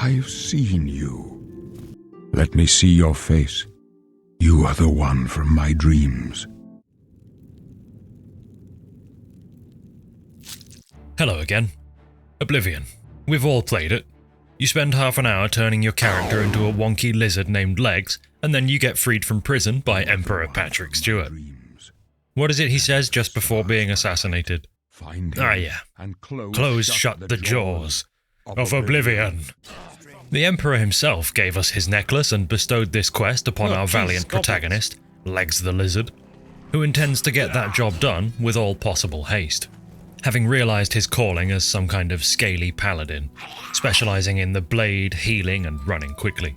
I've seen you. Let me see your face. You are the one from my dreams. Hello again. Oblivion. We've all played it. You spend half an hour turning your character into a wonky lizard named Legs, and then you get freed from prison by Emperor Patrick Stewart. What is it he says just before being assassinated? Ah yeah. Close shut the jaws of Oblivion. The Emperor himself gave us his necklace and bestowed this quest upon our valiant protagonist, Legs the Lizard, who intends to get that job done with all possible haste. Having realized his calling as some kind of scaly paladin, specializing in the blade, healing, and running quickly.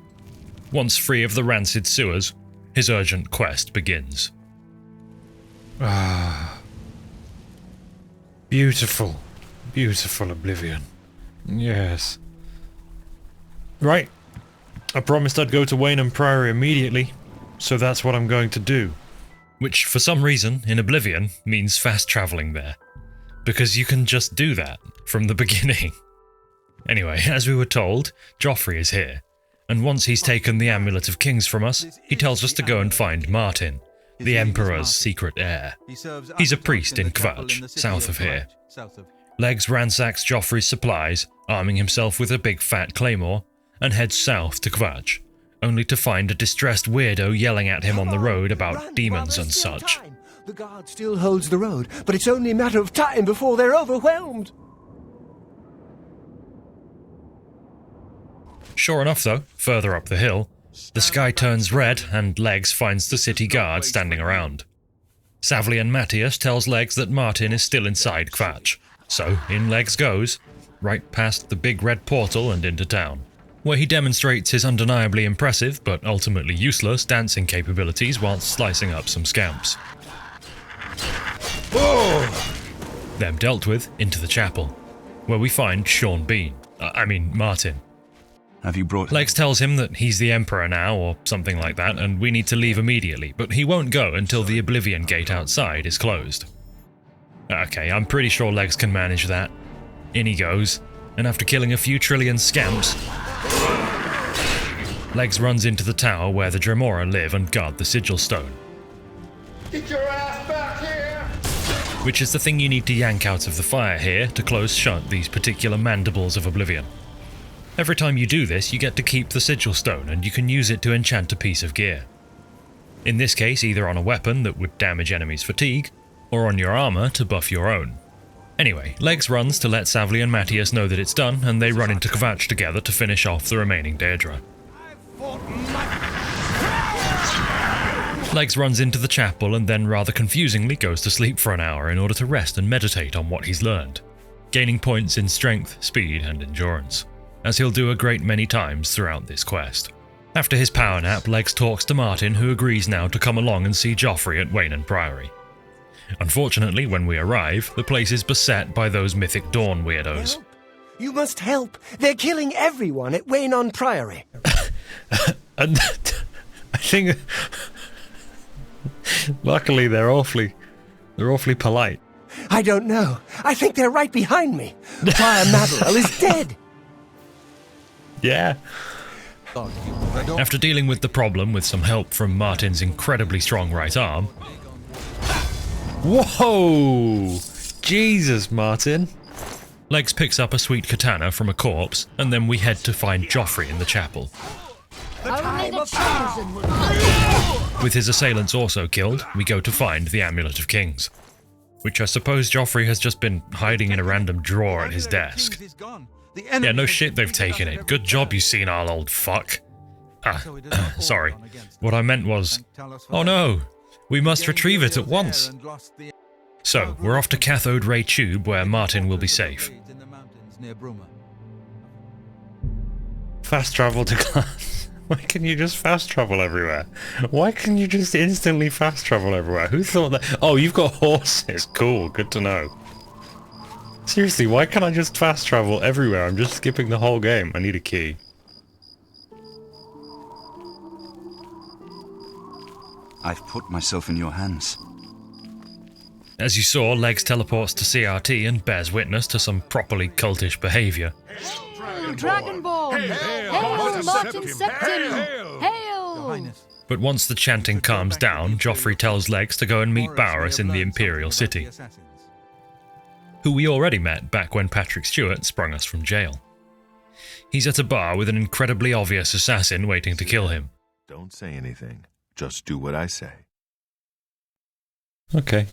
Once free of the rancid sewers, his urgent quest begins. Ah. Beautiful, beautiful Oblivion. Yes. Right. I promised I'd go to Waynham Priory immediately, so that's what I'm going to do. Which, for some reason, in Oblivion, means fast traveling there. Because you can just do that from the beginning. Anyway, as we were told, Joffrey is here, and once he's taken the Amulet of Kings from us, he tells us to go and find Martin, the Emperor's secret heir. He's a priest in Kvatch, south of here. Legs ransacks Joffrey's supplies, arming himself with a big fat claymore, and heads south to Kvatch, only to find a distressed weirdo yelling at him on the road about demons and such. The guard still holds the road, but it's only a matter of time before they're overwhelmed. Sure enough though, further up the hill, the sky turns red and Legs finds the city guard standing around. Savlian Matthias tells Legs that Martin is still inside Kvatch, so in Legs goes, right past the big red portal and into town, where he demonstrates his undeniably impressive but ultimately useless dancing capabilities whilst slicing up some scamps. Them dealt with, into the chapel, where we find Martin. Have you brought... Legs tells him that he's the Emperor now, or something like that, and we need to leave immediately, but he won't go until the Oblivion gate outside is closed. Okay, I'm pretty sure Legs can manage that. In he goes, and after killing a few trillion scamps, Legs runs into the tower where the Dremora live and guard the Sigil Stone. Get your ass back here! Which is the thing you need to yank out of the fire here to close shut these particular mandibles of Oblivion. Every time you do this, you get to keep the Sigil Stone and you can use it to enchant a piece of gear. In this case, either on a weapon that would damage enemies' fatigue, or on your armor to buff your own. Anyway, Legs runs to let Savli and Matthias know that it's done, and they run into Kvatch together to finish off the remaining Deirdre. Legs runs into the chapel and then rather confusingly goes to sleep for an hour in order to rest and meditate on what he's learned, gaining points in strength, speed, and endurance, as he'll do a great many times throughout this quest. After his power nap, Legs talks to Martin, who agrees now to come along and see Joffrey at Waynham Priory. Unfortunately, when we arrive, the place is beset by those Mythic Dawn weirdos. Help! You must help! They're killing everyone at Waynham Priory. And I think... Luckily, they're awfully polite. I don't know. I think they're right behind me. Prior Madrel is dead. Yeah. After dealing with the problem with some help from Martin's incredibly strong right arm... Whoa! Jesus, Martin. Legs picks up a sweet katana from a corpse, and then we head to find Joffrey in the chapel. With his assailants also killed, we go to find the Amulet of Kings, which I suppose Joffrey has just been hiding in a random drawer at his desk. Yeah, no shit they've taken it. Good job, you senile old fuck. Sorry. What I meant was... Oh no! We must retrieve it at once. So, we're off to Cathode Ray Tube where Martin will be safe. Fast travel to class. Why can you just fast travel everywhere? Why can you just instantly fast travel everywhere? Who thought that? Oh, you've got horses. Cool, good to know. Seriously, why can't I just fast travel everywhere? I'm just skipping the whole game. I need a key. I've put myself in your hands. As you saw, Legs teleports to CRT and bears witness to some properly cultish behaviour. Dragonborn! Hail, Martin Septim! Hail! But once the chanting calms down, Joffrey tells Legs to go and meet Barris in the Imperial City, who we already met back when Patrick Stewart sprung us from jail. He's at a bar with an incredibly obvious assassin waiting to kill him. Don't say anything. Just do what I say. Okay.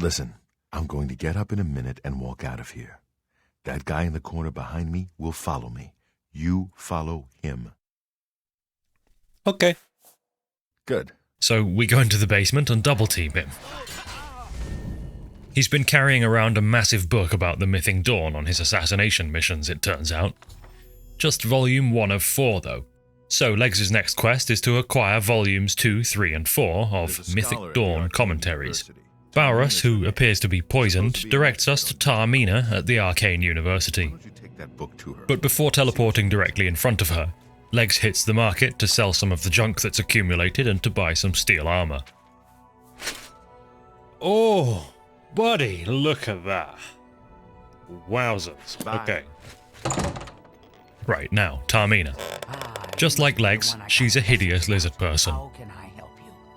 Listen, I'm going to get up in a minute and walk out of here. That guy in the corner behind me will follow me. You follow him. Okay. Good. So we go into the basement and double team him. He's been carrying around a massive book about the Mythic Dawn on his assassination missions, it turns out. Just volume 1 of 4, though. So Legs' next quest is to acquire volumes 2, 3, and 4 of Mythic Dawn commentaries. Barris, who appears to be poisoned, directs us to Taormina at the Arcane University. But before teleporting directly in front of her, Legs hits the market to sell some of the junk that's accumulated and to buy some steel armor. Oh, buddy, look at that. Wowzers. Okay. Right, now, Taormina. Just like Legs, she's a hideous lizard person.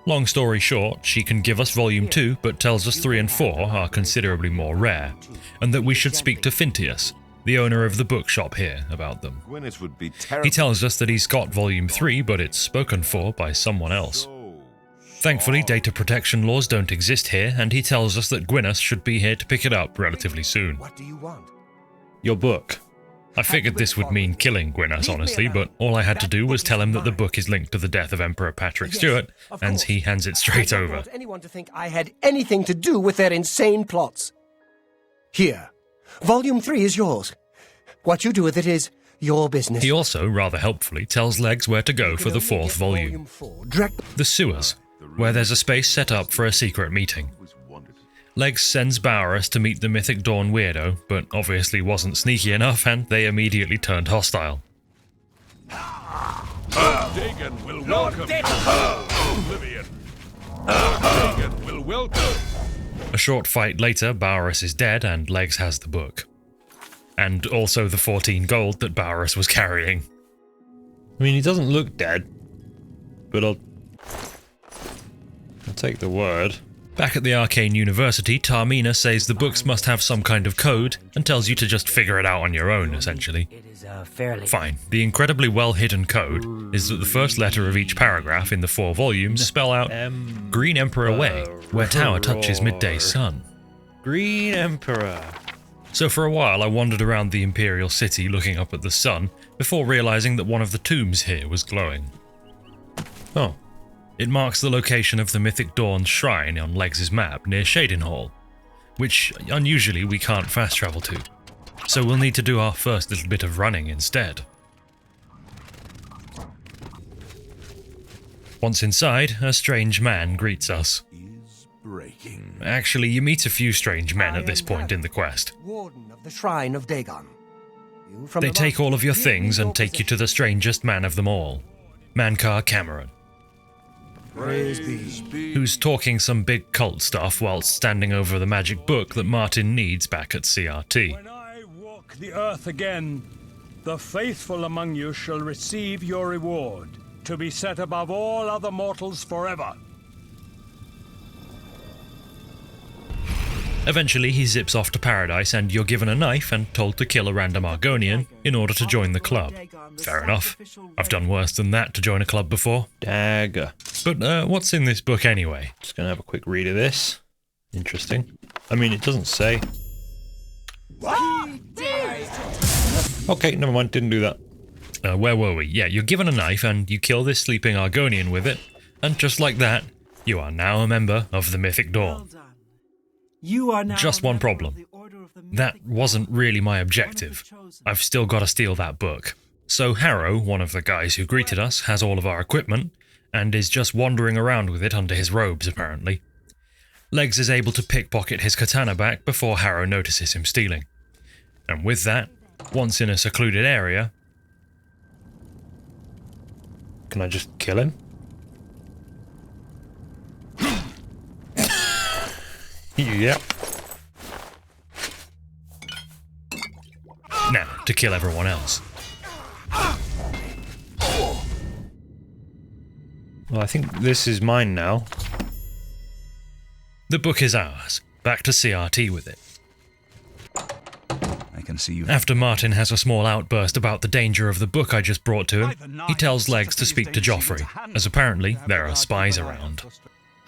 Long story short, she can give us Volume 2, but tells us 3 and 4 are considerably more rare, and that we should speak to Fintius, the owner of the bookshop here, about them. He tells us that he's got Volume 3, but it's spoken for by someone else. Thankfully, data protection laws don't exist here, and he tells us that Gwyneth should be here to pick it up relatively soon. What do you want? Your book. I figured this would mean killing Gwyneth, honestly, but all I had to do was tell him that the book is linked to the death of Emperor Patrick Stewart, and he hands it straight over. I don't want anyone to think I had anything to do with their insane plots. Here, Volume 3 is yours. What you do with it is your business. He also, rather helpfully, tells Legs where to go for the 4th volume. The sewers, where there's a space set up for a secret meeting. Legs sends Barris to meet the Mythic Dawn weirdo, but obviously wasn't sneaky enough, and they immediately turned hostile. Dagon will welcome Oblivion. Dagon will welcome. A short fight later, Barris is dead, and Legs has the book. And also the 14 gold that Barris was carrying. I mean, he doesn't look dead, but I'll take the word. Back at the Arcane University, Taormina says the books must have some kind of code and tells you to just figure it out on your own, essentially. Fine. The incredibly well-hidden code is that the first letter of each paragraph in the 4 volumes spell out Green Emperor Way, where tower touches midday sun. Green Emperor. So for a while I wandered around the Imperial City looking up at the sun, before realizing that one of the tombs here was glowing. Oh. It marks the location of the Mythic Dawn shrine on Legs' map near Shadenhall, which unusually we can't fast travel to, so we'll need to do our first little bit of running instead. Once inside, a strange man greets us. Actually, you meet a few strange men at this point in the quest. Warden of the Shrine of Dagon. They take all of your things and take you to the strangest man of them all, Mankar Cameron. Praise be. Who's talking some big cult stuff whilst standing over the magic book that Martin needs back at CRT. When I walk the earth again, the faithful among you shall receive your reward, to be set above all other mortals forever. Eventually he zips off to paradise and you're given a knife and told to kill a random Argonian in order to join the club. Fair enough. I've done worse than that to join a club before. Dagger. But what's in this book anyway? Just gonna have a quick read of this. Interesting. I mean, it doesn't say. Okay, never mind, didn't do that. Where were we? Yeah, you're given a knife and you kill this sleeping Argonian with it, and just like that, you are now a member of the Mythic Dawn. Just one problem. That wasn't really my objective. I've still got to steal that book. So Harrow, one of the guys who greeted us, has all of our equipment, and is just wandering around with it under his robes, apparently. Legs is able to pickpocket his katana back before Harrow notices him stealing. And with that, once in a secluded area... Can I just kill him? Yep. Now, to kill everyone else. Well, I think this is mine now. The book is ours. Back to CRT with it. I can see you. After Martin has a small outburst about the danger of the book I just brought to him, he tells Legs to speak to Joffrey, as apparently there are spies around.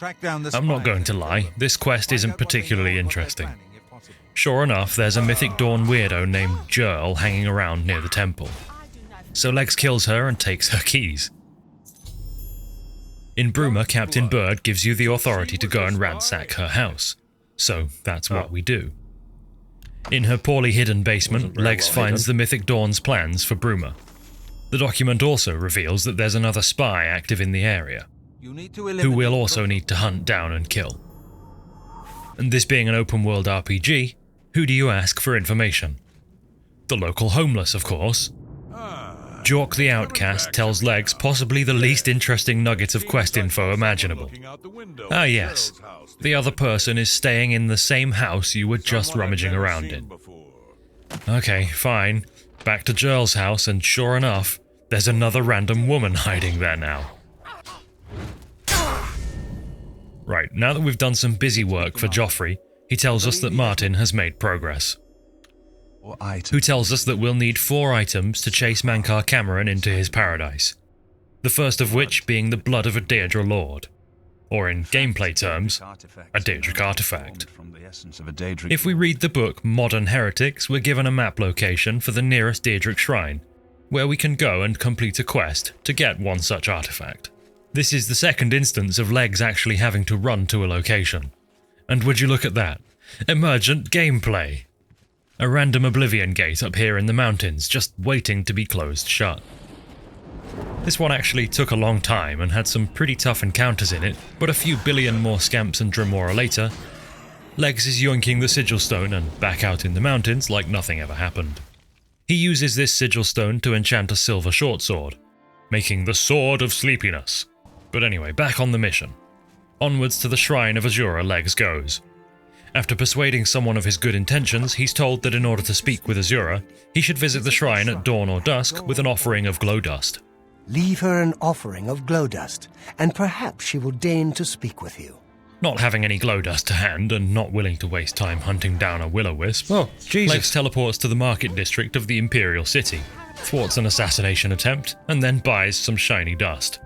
I'm not going to lie, this quest isn't particularly interesting. Sure enough, there's a Mythic Dawn weirdo named Jerl hanging around near the temple. So Legs kills her and takes her keys. In Bruma, Captain Bird gives you the authority to go and ransack her house. So that's what we do. In her poorly hidden basement, Legs finds the Mythic Dawn's plans for Bruma. The document also reveals that there's another spy active in the area, who we'll also need to hunt down and kill. And this being an open-world RPG, who do you ask for information? The local homeless, of course. Jork the Outcast tells Legs possibly the least interesting nugget of quest info imaginable. Ah yes, the other person is staying in the same house you were just rummaging around in. Okay, fine. Back to Jerl's house, and sure enough, there's another random woman hiding there now. Right, now that we've done some busy work for Joffrey, he tells us that Martin has made progress. Who tells us that we'll need 4 items to chase Mankar Cameron into his paradise. The first of which being the blood of a Daedra Lord. Or in gameplay terms, a Daedric artifact. If we read the book Modern Heretics, we're given a map location for the nearest Daedric shrine, where we can go and complete a quest to get one such artifact. This is the second instance of Legs actually having to run to a location. And would you look at that? Emergent gameplay! A random Oblivion gate up here in the mountains, just waiting to be closed shut. This one actually took a long time and had some pretty tough encounters in it, but a few billion more scamps and Dremora later, Legs is yoinking the sigil stone and back out in the mountains like nothing ever happened. He uses this sigil stone to enchant a silver short sword, making the Sword of Sleepiness. But anyway, back on the mission. Onwards to the shrine of Azura Legs goes. After persuading someone of his good intentions, he's told that in order to speak with Azura, he should visit the shrine at dawn or dusk with an offering of glow dust. Leave her an offering of glow dust, and perhaps she will deign to speak with you. Not having any glow dust to hand and not willing to waste time hunting down a will-o-wisp, Legs teleports to the market district of the Imperial City, thwarts an assassination attempt, and then buys some shiny dust.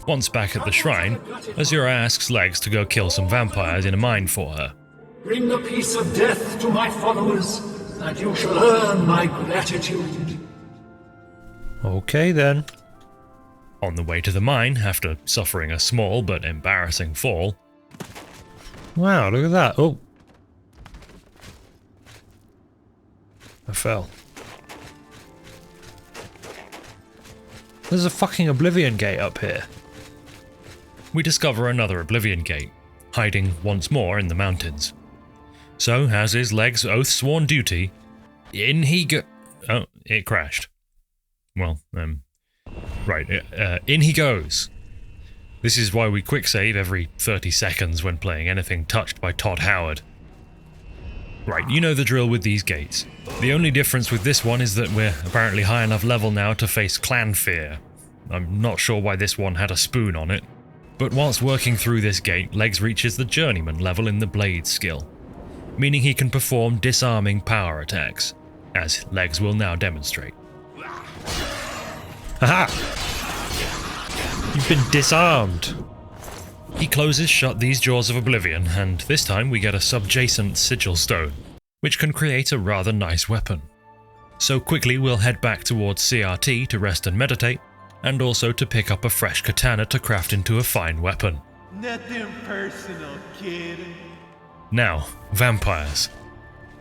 Once back at the shrine, Azura asks Legs to go kill some vampires in a mine for her. Bring the peace of death to my followers, and you shall earn my gratitude. Okay then. On the way to the mine, after suffering a small but embarrassing fall... Wow, look at that. Oh. I fell. There's a fucking Oblivion gate up here. We discover another Oblivion gate, hiding once more in the mountains. So, as is Legs' oath-sworn duty, in he go... Oh, it crashed. Well, in he goes. This is why we quick save every 30 seconds when playing anything touched by Todd Howard. Right, you know the drill with these gates. The only difference with this one is that we're apparently high enough level now to face clan fear. I'm not sure why this one had a spoon on it. But whilst working through this gate, Legs reaches the journeyman level in the blade skill, meaning he can perform disarming power attacks, as Legs will now demonstrate. Haha! You've been disarmed! He closes shut these jaws of oblivion, and this time we get a subjacent sigil stone, which can create a rather nice weapon. So quickly we'll head back towards CRT to rest and meditate, and also to pick up a fresh katana to craft into a fine weapon. Nothing personal, kid. Now, vampires.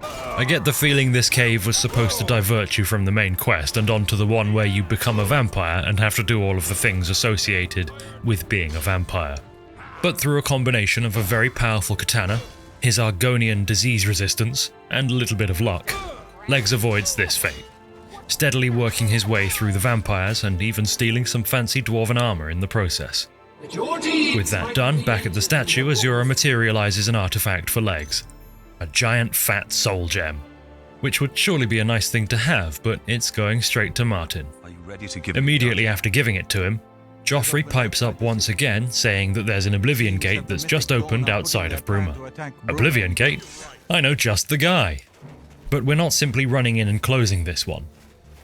I get the feeling this cave was supposed to divert you from the main quest and onto the one where you become a vampire and have to do all of the things associated with being a vampire. But through a combination of a very powerful katana, his Argonian disease resistance, and a little bit of luck, Legs avoids this fate, steadily working his way through the vampires and even stealing some fancy dwarven armor in the process. With that done, back at the statue, Azura materializes an artifact for Legs. A giant fat soul gem. which would surely be a nice thing to have, but it's going straight to Martin. Are you ready to give Immediately after giving it to him, Joffrey pipes up once again, saying that there's an Oblivion Gate that's just opened outside of Bruma. Oblivion Gate? I know just the guy. But we're not simply running in and closing this one.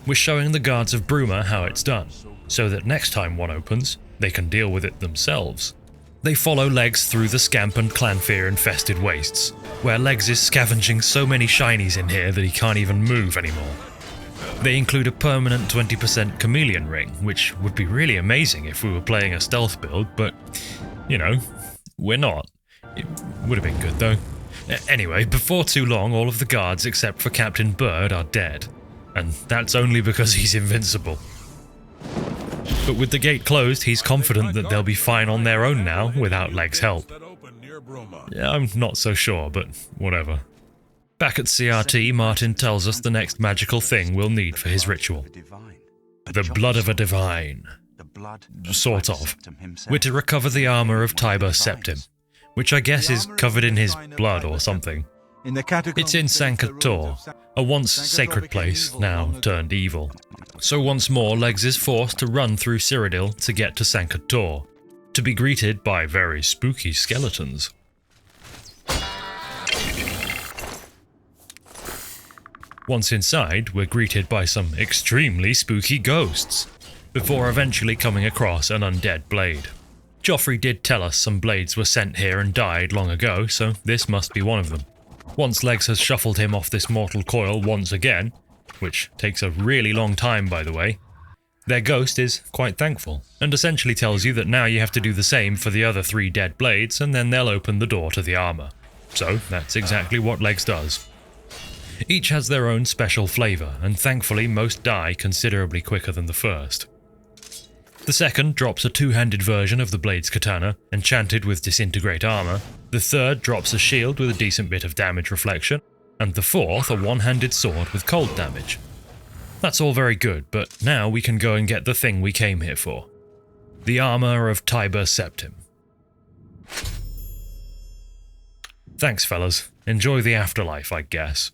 We're showing the guards of Bruma how it's done, so that next time one opens, they can deal with it themselves. They follow Legs through the Scamp and Clanfear-infested wastes, where Legs is scavenging so many shinies in here that he can't even move anymore. They include a permanent 20% chameleon ring, which would be really amazing if we were playing a stealth build, but, you know, we're not. It would have been good though. Anyway, before too long, all of the guards except for Captain Bird are dead, and that's only because he's invincible. But with the gate closed, he's confident that they'll be fine on their own now, without Leg's help. Yeah, I'm not so sure, but whatever. Back at CRT, Martin tells us the next magical thing we'll need for his ritual. The blood of a divine. Sort of. We're to recover the armor of Tiber Septim, which I guess is covered in his blood or something. It's in Sankat Tor, a once sacred place, now turned evil. So once more, Legs is forced to run through Cyrodiil to get to Sankat Tor, to be greeted by very spooky skeletons. Once inside, we're greeted by some extremely spooky ghosts, before eventually coming across an undead blade. Joffrey did tell us some blades were sent here and died long ago, so this must be one of them. Once Legs has shuffled him off this mortal coil once again, which takes a really long time by the way, their ghost is quite thankful, and essentially tells you that now you have to do the same for the other 3 dead blades, and then they'll open the door to the armor. So that's exactly what Legs does. Each has their own special flavour, and thankfully most die considerably quicker than the first. The second drops a 2-handed version of the blade's katana, enchanted with disintegrate armour, the third drops a shield with a decent bit of damage reflection, and the fourth a 1-handed sword with cold damage. That's all very good, but now we can go and get the thing we came here for. The armour of Tiber Septim. Thanks fellas, enjoy the afterlife I guess.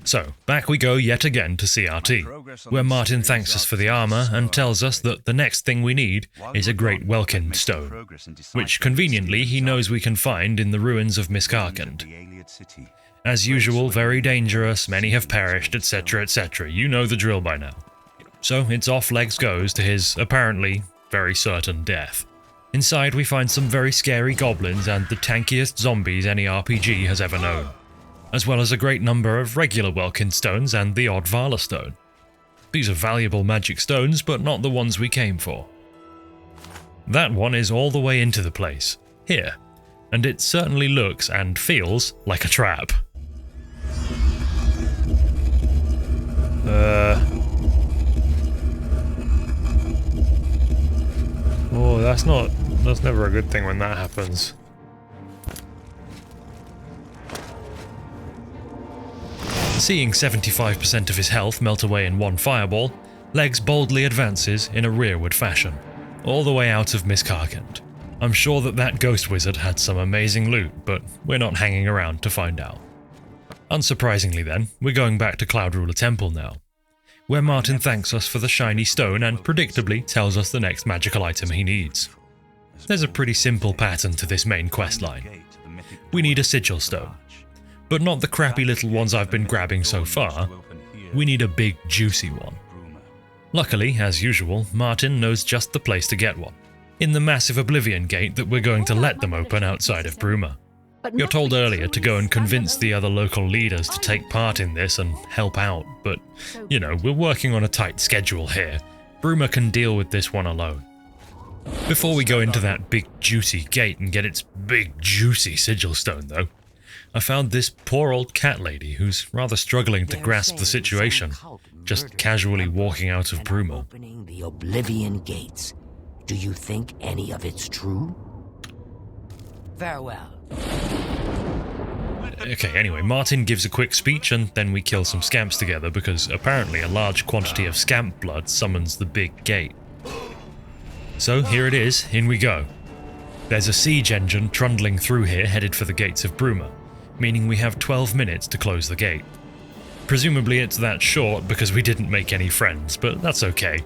So, back we go yet again to CRT, where Martin thanks us for the armour and tells us that the next thing we need is a great Welkin stone, which conveniently he knows we can find in the ruins of Miskarkand. As usual, very dangerous, many have perished, etc, etc, you know the drill by now. So it's off Legs goes to his, apparently, very certain death. Inside we find some very scary goblins and the tankiest zombies any RPG has ever known, as well as a great number of regular Welkin stones and the odd Vala stone. These are valuable magic stones, but not the ones we came for. That one is all the way into the place, here, and it certainly looks and feels like a trap. Oh, that's never a good thing when that happens. Seeing 75% of his health melt away in one fireball, Legs boldly advances in a rearward fashion, all the way out of Miskarkand. I'm sure that ghost wizard had some amazing loot, but we're not hanging around to find out. Unsurprisingly then, we're going back to Cloud Ruler Temple now, where Martin thanks us for the shiny stone and predictably tells us the next magical item he needs. There's a pretty simple pattern to this main questline. We need a sigil stone, but not the crappy little ones I've been grabbing so far. We need a big juicy one. Luckily, as usual, Martin knows just the place to get one, in the massive Oblivion Gate that we're going to let them open outside of Bruma. You're told earlier to go and convince the other local leaders to take part in this and help out, but, you know, we're working on a tight schedule here. Bruma can deal with this one alone. Before we go into that big juicy gate and get its big juicy sigil stone though, I found this poor old cat lady who's rather struggling to grasp the situation, just casually walking out of Bruma. Opening the Oblivion gates. Do you think any of it's true? Farewell. Okay, anyway, Martin gives a quick speech and then we kill some scamps together because apparently a large quantity of scamp blood summons the big gate. So here it is, in we go. There's a siege engine trundling through here headed for the gates of Bruma, meaning we have 12 minutes to close the gate. Presumably it's that short because we didn't make any friends, but that's okay.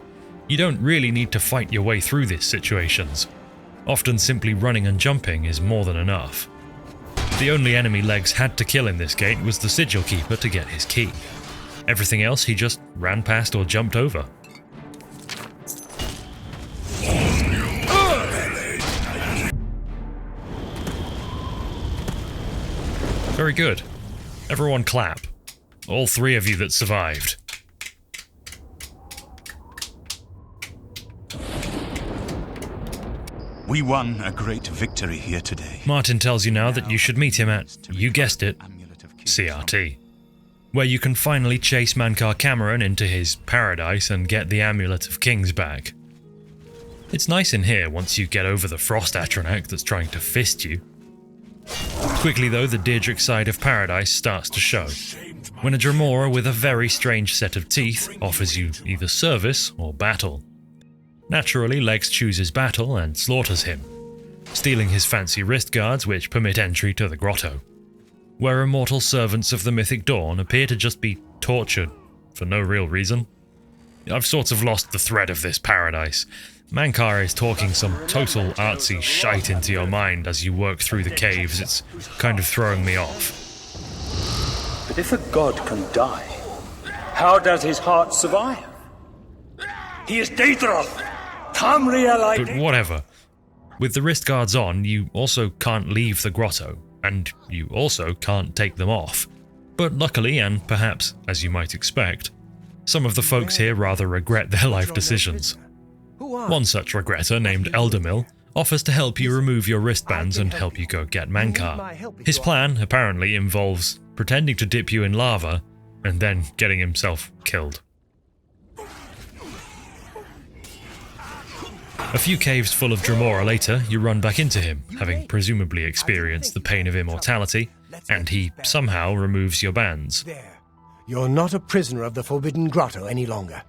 You don't really need to fight your way through these situations. Often simply running and jumping is more than enough. The only enemy Legs had to kill in this gate was the Sigil Keeper to get his key. Everything else he just ran past or jumped over. Very good. Everyone clap. All 3 of you that survived. We won a great victory here today. Martin tells you now that you should meet him at, you guessed it, CRT, where you can finally chase Mankar Cameron into his paradise and get the Amulet of Kings back. It's nice in here once you get over the Frost Atronach that's trying to fist you. Quickly though, the Daedric side of paradise starts to show, when a Dremora with a very strange set of teeth offers you either service or battle. Naturally, Legs chooses battle and slaughters him, stealing his fancy wrist guards which permit entry to the grotto, where immortal servants of the Mythic Dawn appear to just be tortured for no real reason. I've sort of lost the thread of this paradise. Mankar is talking some total artsy shite into your mind as you work through the caves. It's kind of throwing me off. But if a god can die, how does his heart survive? He is Daedroth! Tamriel, But whatever. With the wrist guards on, you also can't leave the grotto, and you also can't take them off. But luckily, and perhaps as you might expect, some of the folks here rather regret their life decisions. One such regretter, named Eldermill, offers to help you remove your wristbands and help you go get Mankar. His plan, apparently, involves pretending to dip you in lava and then getting himself killed. A few caves full of Dremora later, you run back into him, having presumably experienced the pain of immortality, and he somehow removes your bands. There. You're not a prisoner of the Forbidden Grotto any longer.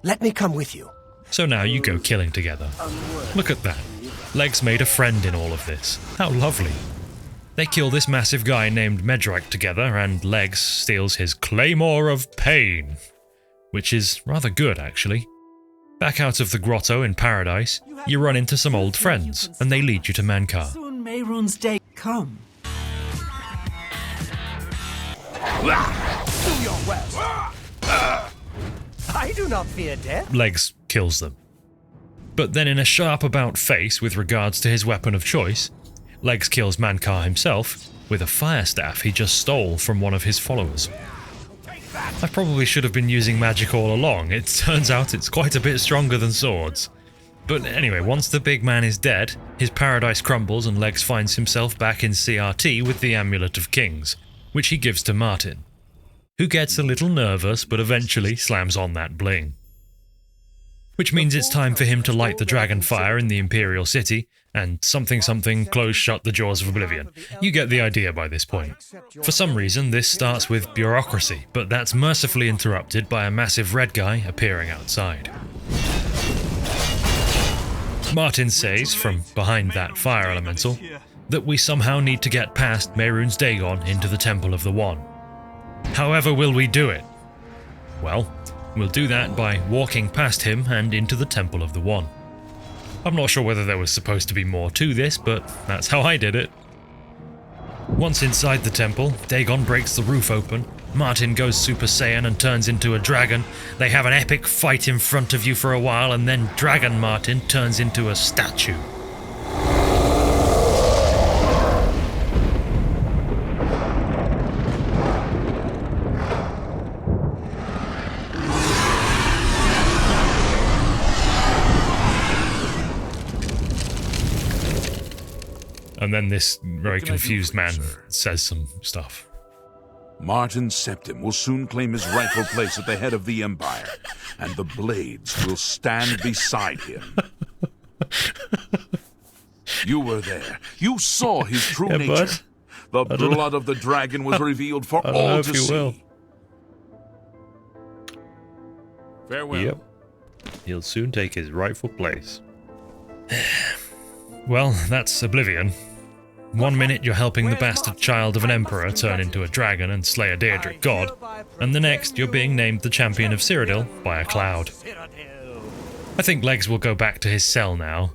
Let me come with you. So now you go killing together. Look at that. Legs made a friend in all of this. How lovely. They kill this massive guy named Medrak together, and Legs steals his Claymore of Pain, which is rather good, actually. Back out of the grotto in paradise, you run into some old friends, and they lead you to Mankar. Soon Mehrunes' day come. Do your worst. I do not fear death. Legs kills them. But then in a sharp about face with regards to his weapon of choice, Legs kills Mankar himself with a fire staff he just stole from one of his followers. I probably should have been using magic all along. It turns out it's quite a bit stronger than swords. But anyway, once the big man is dead, his paradise crumbles and Legs finds himself back in CRT with the Amulet of Kings, which he gives to Martin, who gets a little nervous but eventually slams on that bling. Which means it's time for him to light the dragon fire in the Imperial City and something close shut the jaws of Oblivion. You get the idea by this point. For some reason, this starts with bureaucracy, but that's mercifully interrupted by a massive red guy appearing outside. Martin says, from behind that fire elemental, that we somehow need to get past Mehrunes' Dagon into the Temple of the One. However will we do it? Well, we'll do that by walking past him and into the Temple of the One. I'm not sure whether there was supposed to be more to this, but that's how I did it. Once inside the temple, Dagon breaks the roof open, Martin goes Super Saiyan and turns into a dragon, they have an epic fight in front of you for a while, and then Dragon Martin turns into a statue. And then this very confused man says some stuff. Martin Septim will soon claim his rightful place at the head of the Empire, and the Blades will stand beside him. You were there. You saw his true nature. The blood of the dragon was revealed for all to see. Will. Farewell. Yep. He'll soon take his rightful place. Well, that's Oblivion. 1 minute you're helping the bastard child of an emperor turn into a dragon and slay a Daedric god, and the next you're being named the champion of Cyrodiil by a cloud. I think Legs will go back to his cell now.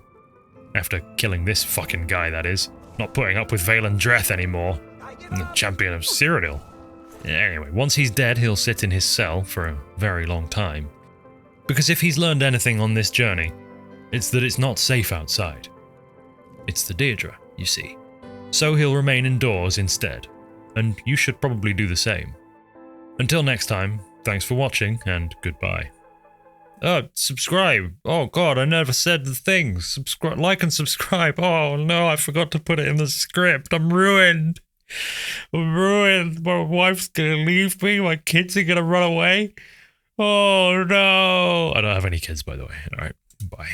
After killing this fucking guy, that is. Not putting up with Valen Dreth anymore. I'm the champion of Cyrodiil. Anyway, once he's dead, he'll sit in his cell for a very long time. Because if he's learned anything on this journey, it's that it's not safe outside. It's the Deirdre, you see. So he'll remain indoors instead, and you should probably do the same. Until next time, thanks for watching, and goodbye. Subscribe. Oh god, I never said the things. Subscribe, like and subscribe. Oh no, I forgot to put it in the script. I'm ruined. I'm ruined. My wife's gonna leave me. My kids are gonna run away. Oh no. I don't have any kids, by the way. Alright, bye.